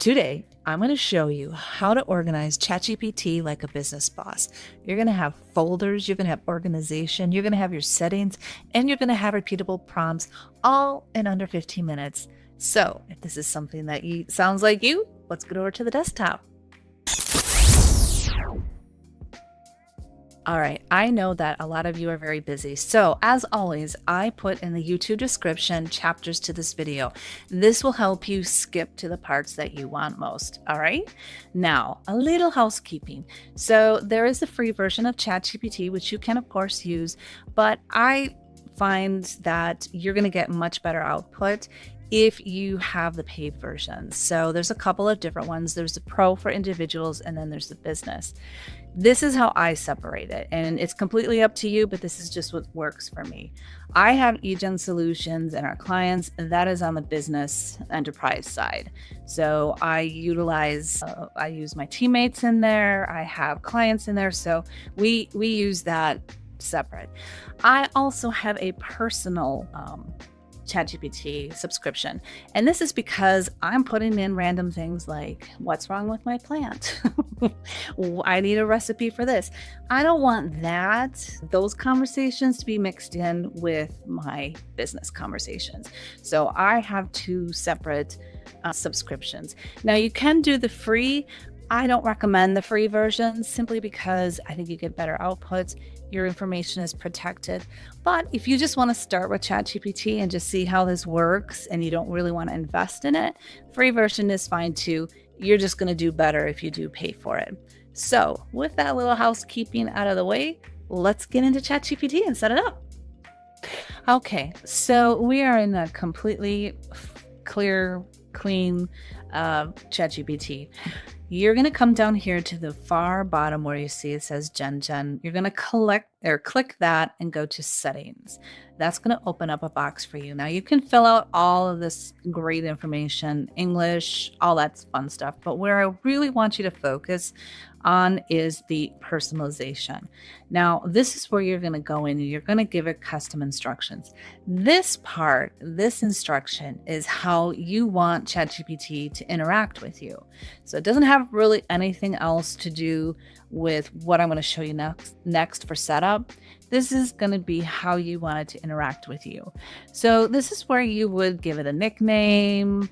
Today, I'm going to show you how to organize ChatGPT like a business boss. You're going to have folders, you're going to have organization, you're going to have your settings, and you're going to have repeatable prompts all in under 15 minutes. So if this is something that sounds like you, let's get over to the desktop. All right, I know that a lot of you are very busy. So as always, I put in the YouTube description chapters to this video. This will help you skip to the parts that you want most. All right, now a little housekeeping. So there is the free version of ChatGPT, which you can of course use, but I find that you're going to get much better output if you have the paid version. So there's a couple of different ones. There's the pro for individuals, and then there's the business. This is how I separate it, and it's completely up to you, but this is just what works for me. I have eGen Solutions and our clients, and that is on the business enterprise side. So I use my teammates in there. I have clients in there. So we use that separate. I also have a personal ChatGPT subscription. And this is because I'm putting in random things like, what's wrong with my plant? I need a recipe for this. I don't want those conversations to be mixed in with my business conversations. So I have two separate subscriptions. Now you can do the free. I don't recommend the free version simply because I think you get better outputs. Your information is protected. But if you just want to start with ChatGPT and just see how this works and you don't really want to invest in it, free version is fine too. You're just going to do better if you do pay for it. So with that little housekeeping out of the way, let's get into ChatGPT and set it up. Okay, so we are in a completely clear, clean ChatGPT. You're going to come down here to the far bottom where you see it says Gen. You're going to click that and go to settings. That's going to open up a box for you. Now you can fill out all of this great information, English, all that fun stuff. But where I really want you to focus on is the personalization. Now, this is where you're going to go in and you're going to give it custom instructions. This instruction is how you want ChatGPT to interact with you. So it doesn't have really anything else to do with what I'm going to show you next for setup. This is going to be how you want it to interact with you. So this is where you would give it a nickname,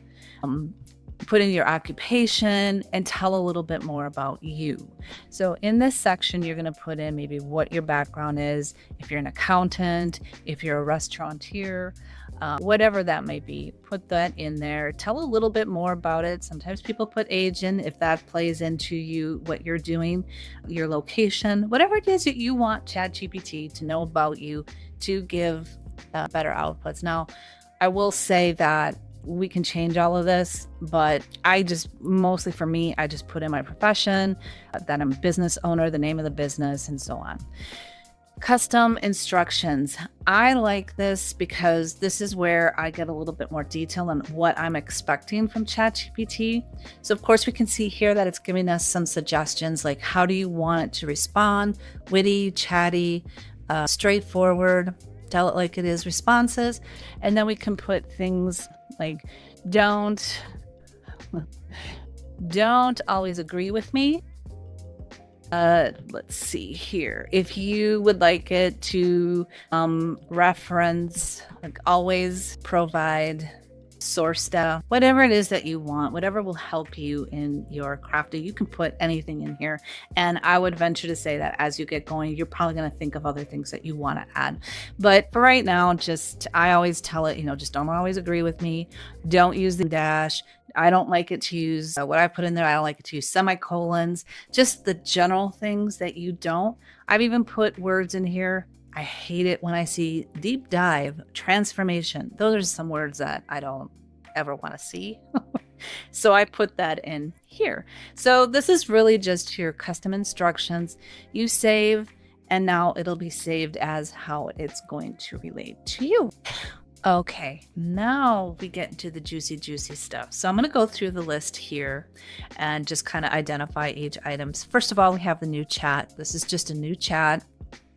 put in your occupation, and tell a little bit more about you. So in this section, you're going to put in maybe what your background is, if you're an accountant, if you're a restaurateur, whatever that may be, put that in there. Tell a little bit more about it. Sometimes people put age in if that plays into what you're doing, your location, whatever it is that you want ChatGPT to know about you to give better outputs. Now, I will say that we can change all of this, but mostly for me, I just put in my profession, that I'm a business owner, the name of the business, and so on. Custom instructions. I like this because this is where I get a little bit more detail on what I'm expecting from ChatGPT. So of course we can see here that it's giving us some suggestions like how do you want it to respond, witty, chatty, straightforward, tell it like it is responses. And then we can put things like don't always agree with me. Let's see here. If you would like it to reference, like always provide source data, whatever it is that you want, whatever will help you in your crafting, you can put anything in here. And I would venture to say that as you get going, you're probably going to think of other things that you want to add. But for right now, I always tell it, just don't always agree with me. Don't use the dash. I don't like it to use what I put in there. I don't like it to use semicolons, just the general things that you don't. I've even put words in here. I hate it when I see deep dive, transformation. Those are some words that I don't ever want to see. So I put that in here. So this is really just your custom instructions. You save, and now it'll be saved as how it's going to relate to you. Okay, now we get into the juicy stuff. So I'm going to go through the list here and just kind of identify each item. First of all, we have the new chat. This is just a new chat.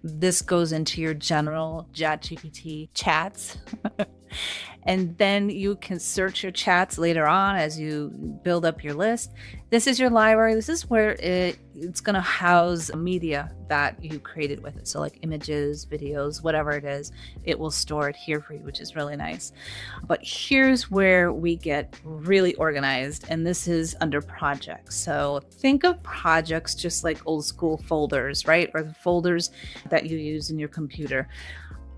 This goes into your general ChatGPT chats. And then you can search your chats later on as you build up your list. This is your library. This is where it's going to house media that you created with it. So like images, videos, whatever it is, it will store it here for you, which is really nice. But here's where we get really organized, and this is under projects. So think of projects just like old school folders, right? Or the folders that you use in your computer.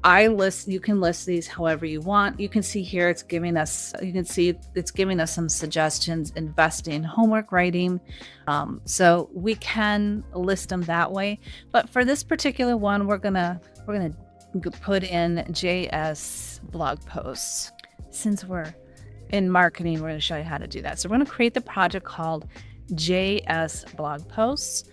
You can list these however you want. You can see here it's giving us some suggestions: investing, homework, writing. So we can list them that way. But for this particular one, we're gonna put in JS blog posts. Since we're in marketing, we're gonna show you how to do that. So we're gonna create the project called JS blog posts,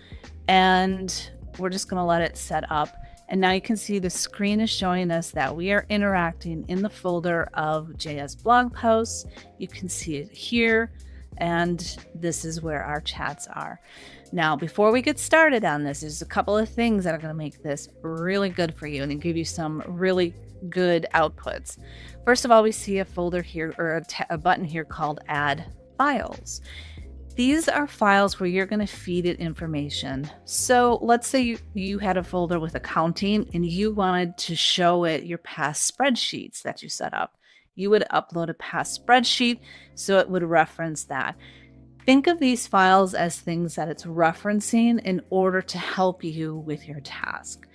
and we're just gonna let it set up. And now you can see the screen is showing us that we are interacting in the folder of JS blog posts. You can see it here, and this is where our chats are. Now, before we get started on this, there's a couple of things that are going to make this really good for you and give you some really good outputs. First of all, we see a folder here, or a button here called Add Files. These are files where you're going to feed it information. So let's say you had a folder with accounting and you wanted to show it your past spreadsheets that you set up. You would upload a past spreadsheet so it would reference that. Think of these files as things that it's referencing in order to help you with your task.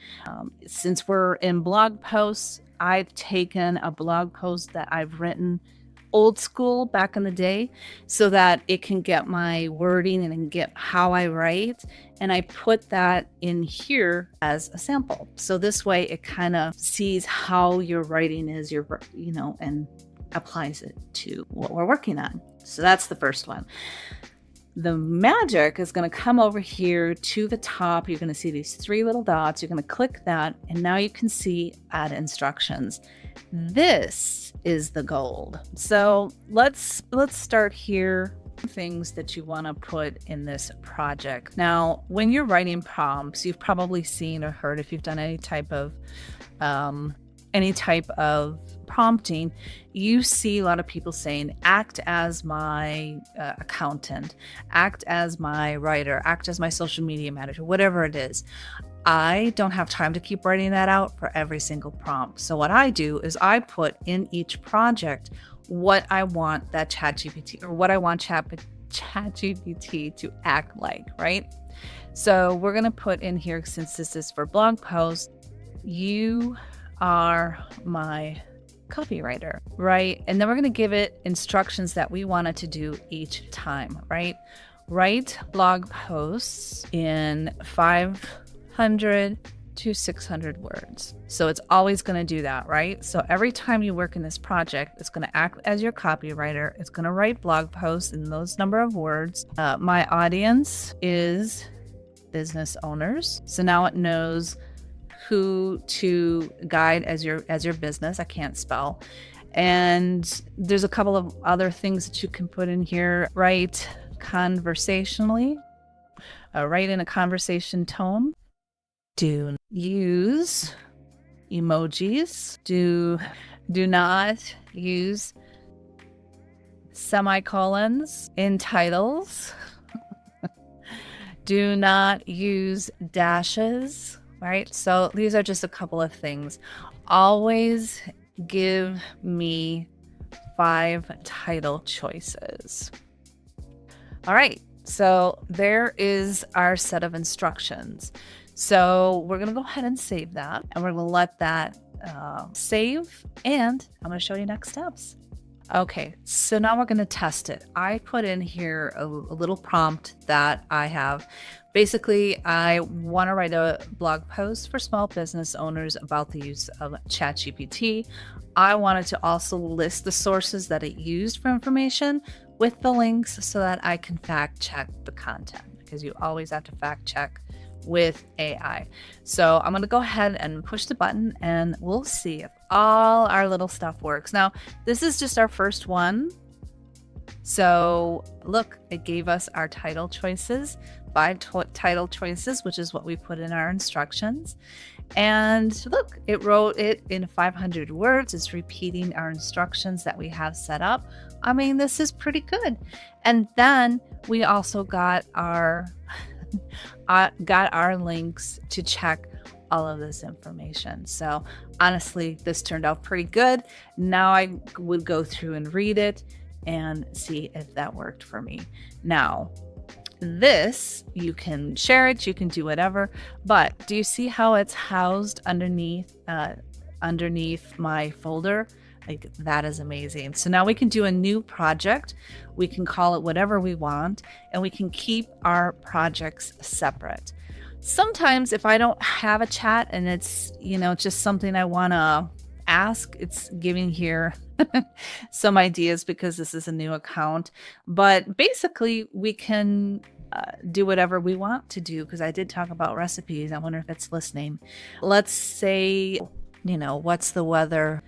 Since we're in blog posts, I've taken a blog post that I've written old school back in the day so that it can get my wording and get how I write, and I put that in here as a sample. So this way it kind of sees how your writing is, and applies it to what we're working on. So that's the first one. The magic is going to come over here to the top. You're going to see these three little dots. You're going to click that, and now you can see add instructions. This is the gold. So let's start here. Things that you want to put in this project. Now, when you're writing prompts, you've probably seen or heard, if you've done any type of prompting, you see a lot of people saying, act as my accountant, act as my writer, act as my social media manager, whatever it is. I don't have time to keep writing that out for every single prompt. So what I do is I put in each project what I want that ChatGPT, or what I want ChatGPT to act like, right? So we're going to put in here, since this is for blog posts, you are my copywriter, right? And then we're going to give it instructions that we want it to do each time, right? Write blog posts in 500 to 600 words. So it's always going to do that, right? So every time you work in this project, it's going to act as your copywriter. It's going to write blog posts in those number of words. My audience is business owners. So now it knows who to guide as your business. I can't spell. And there's a couple of other things that you can put in here. Write conversationally, write in a conversation tone. Do use emojis. Do not use semicolons in titles. Do not use dashes, right? So these are just a couple of things. Always give me 5 title choices. All right, so there is our set of instructions. So we're going to go ahead and save that, and we're going to let that save, and I'm going to show you next steps. Okay, so now we're going to test it. I put in here a little prompt that I have. Basically, I want to write a blog post for small business owners about the use of ChatGPT. I wanted to also list the sources that it used for information with the links so that I can fact check the content, because you always have to fact check with AI. So I'm going to go ahead and push the button, and we'll see if all our little stuff works. Now, this is just our first one. So look, it gave us our title choices, 5 title choices, which is what we put in our instructions. And look, it wrote it in 500 words. It's repeating our instructions that we have set up. I mean, this is pretty good. And then we also got our links to check all of this information. So honestly, this turned out pretty good. Now I would go through and read it and see if that worked for me. Now, this, you can share it, you can do whatever, but do you see how it's housed underneath my folder? Like, that is amazing. So now we can do a new project. We can call it whatever we want, and we can keep our projects separate. Sometimes if I don't have a chat and it's, just something I want to ask, it's giving here some ideas because this is a new account. But basically, we can do whatever we want to do, because I did talk about recipes. I wonder if it's listening. Let's say, what's the weather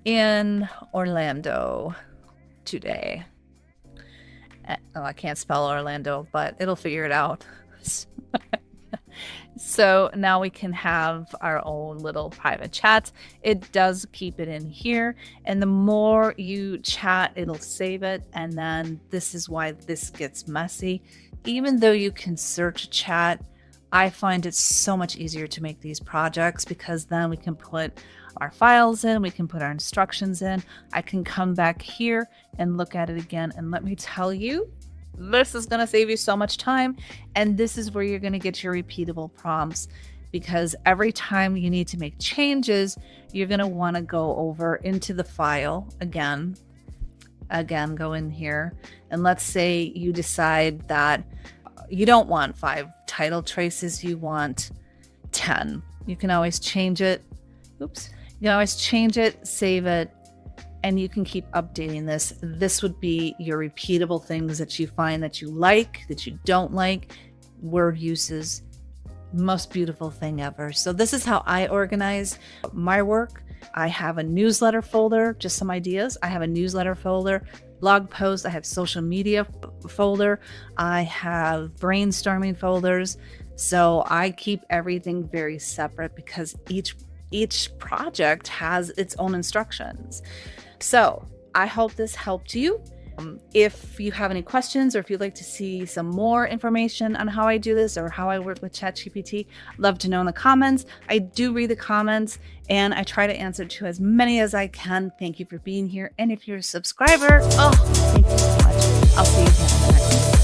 in Orlando today? Oh, I can't spell Orlando, but it'll figure it out. So now we can have our own little private chats. It does keep it in here. And the more you chat, it'll save it. And then this is why this gets messy. Even though you can search chat, I find it so much easier to make these projects, because then we can put our files in, we can put our instructions in. I can come back here and look at it again. And let me tell you, this is going to save you so much time. And this is where you're going to get your repeatable prompts, because every time you need to make changes, you're going to want to go over into the file again, go in here. And let's say you decide that you don't want 5 title choices, you want 10. You can always change it. Oops. You can always change it, save it, and you can keep updating this. This would be your repeatable things that you find that you like, that you don't like, word uses, most beautiful thing ever. So this is how I organize my work. I have a newsletter folder, just some ideas. I have a newsletter folder, blog posts. I have social media folder. I have brainstorming folders. So I keep everything very separate, because each project has its own instructions. So I hope this helped you. If you have any questions, or if you'd like to see some more information on how I do this or how I work with ChatGPT, love to know in the comments. I do read the comments and I try to answer to as many as I can. Thank you for being here. And if you're a subscriber, thank you so much. I'll see you again in the next one.